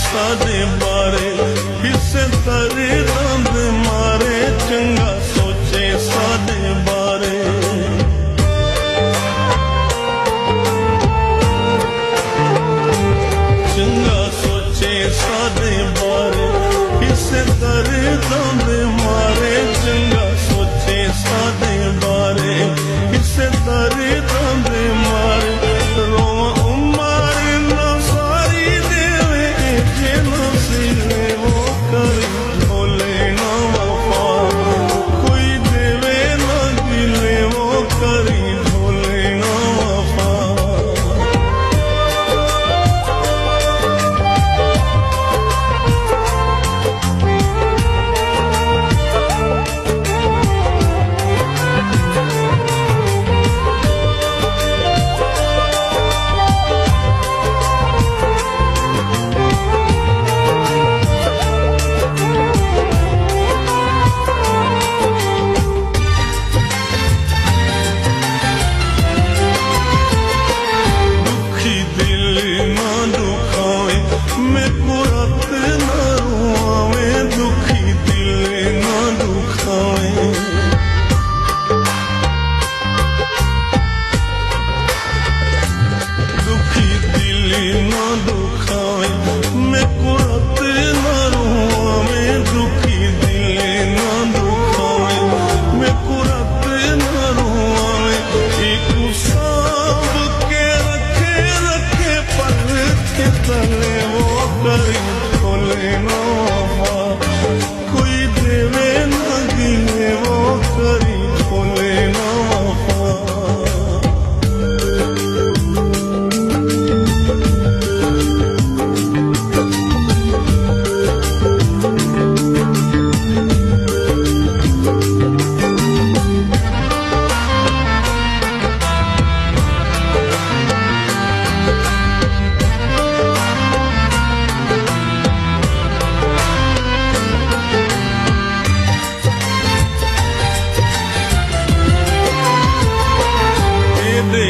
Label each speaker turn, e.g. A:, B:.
A: सादे बारे हिस्से तारे दंद मारे चंगा सोचे सादे बारे चंगा सोचे सादे बारे हिस्से तारे दंद मारे चंगा सोचे सादे बारे हिस्से तारे दंद मारे रोवा उमारे ना सारी देवे जे नसीबे वो करे भोले ना वफा कोई देवे ना गिले वो करी भोले ना वफा दे